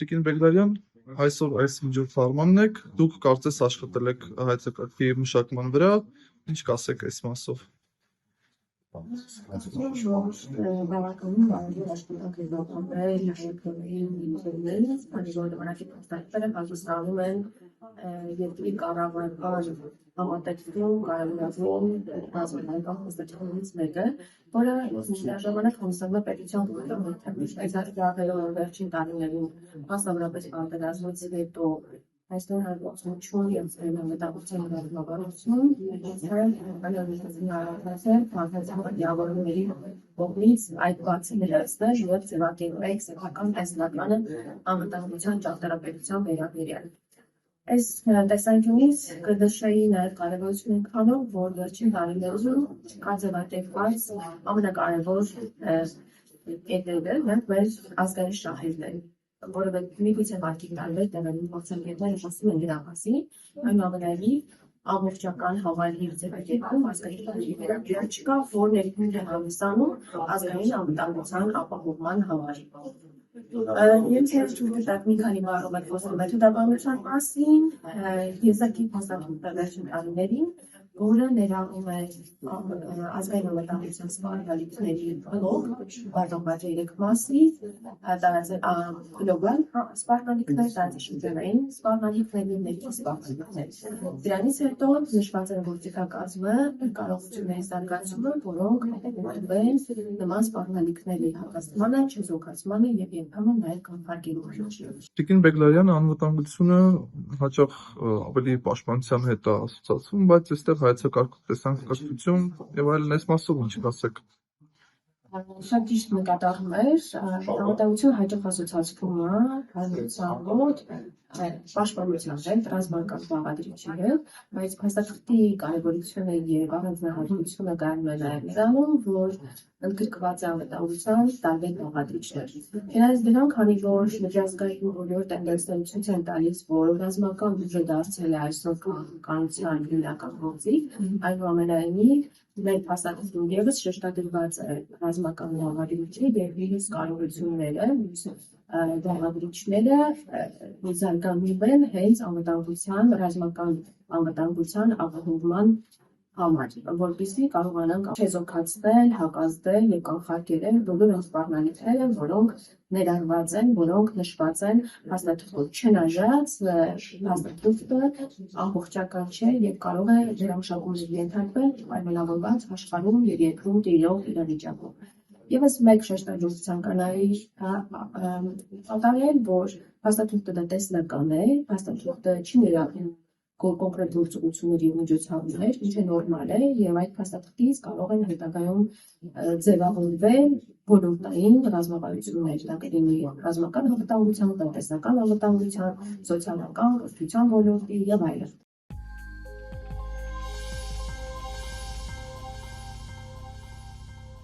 Տիկին Բեգլարյան, այսօր այս միջոցառմանն եք, դուք կարծես աշխատել եք հայեցակարգի մշակման վրա, ինչ կասեք այս մասով։ Բավականին բարի աշխատանք է զբաղվել հայտնի ինժեներներից, քանի որ ժամանակի փաստարկները հագուստանում են երկրի կառավարման համատեքստում կարևորագույն բազմահայկան փաստարկներից մեկը, որը միաժամանակ հանդիսանում է պետության գործընթացը։ Այս վերջին տարիներին, մասնավորապես պատերազմից հետո այստեղ հարցություն եւ անվտանգության ռազմավարություն հանրահավաքների կողմից այդ բացի ներկայացնել եւ ձևակերպել սեփական տեսլականը անվտանգության ճարտարապետության վերաբերյալ։ Այս տեսանկյունից կնշեի նաև կարևորություն ընկալող, որ վերջին տարիներում կա ձևակերպված ամենակարևոր կետերը մեր ազգային շահերն, որովհետև միգուցե մարդիկ տարբեր տեղերում փորձարկետները խոսում են դրա մասին, այնուամենայնիվ ամբողջական հավալի ձևակերպում ազգային շահերի վերաբերյալ չկա, որ ներքին է հանդիսանում ազգային անվտանգության ապահովման համար։ Եթե դուք մի քանի բառով եք խոսում մեթոդաբանության մասին, եզակի փաստաթուղթը վերջին տարիներին, որը ներառում է ազգային անվտանգության սպառնալիքների բլոկ, բաժանված 3 մասի, գլոբալ սպառնալիքներ, տարածաշրջանային սպառնալիքներ և ներքին սպառնալիքներ։ Դրանից հետո նշված է գործիքակազմը, կարողությունների զարգացումը, որոնք ուղղվեն նման սպառնալիքների հակազդմանը, չեզոքացմանը և երբեմն նաև կանխարգելմանը։ Տիկին Բեգլարյանը անվտանգությունը հաճախ ավելի պաշտպանության հետ է ասոցացվում, բայց այստեղ հայեցակարգ տեսանկարչություն եւ այլն այս մասով ինչ կասեք։ Շատ ճիշտ նկատառում էր, անվտանգություն հաճախ ասոցացվում է հանրության մոտ պաշտպանության հետ, ռազմական բաղադրիչի հետ, բայց փաստաթղթի կարևորությունը եւ առանձնահատկությունը գանում է նաեւ նրանում, որ ընդգրկված է անվտանգության տարբեր բաղադրիչներ։ Չնայած դրանք, քանի որ միջազգային բոլոր տենդենսները ցույց են տալիս, որ ռազմական բյուջե դարձել է այսօր քաղաքականության հիմնական գործիք, այնուամենայնիվ մեր փաստաթղթում ևս շեշտադրված է ռազմական բաղադրիչի եւ իրենց կարողությունները, բաղադրիչները զարգանում են հենց անվտանգության, ռազմական անվտանգության ապահովման համար, որպեսզի կարողանանք չեզոքացնել, հակազդել եւ կանխարգելել բոլոր այն սպառնալիքները, որոնք ներառված են, որոնք նշված են փաստաթղթում, չնայած փաստաթուղթը ամբողջական չէ եւ կարող է վերամշակումների ենթարկվել պայմանավորված աշխարհում եւ երկրում տիրող իրավիճակով։ Եվս մեկ շեշտադրություն կանայի պատահել, որ փաստաթուղթը դա տեսլական է, փաստաթուղթը չի ներառում կոնկրետ գործողություններ եւ միջոցառումներ, ինչը նորմալ է եւ այդ փաստաթղթից կարող են հետագայում ձևավորվել ոլորտային ռազմավարություններ, դա կլինի ռազմական անվտանգության, տնտեսական անվտանգության, սոցիալական, կրթության ոլորտի եւ այլն։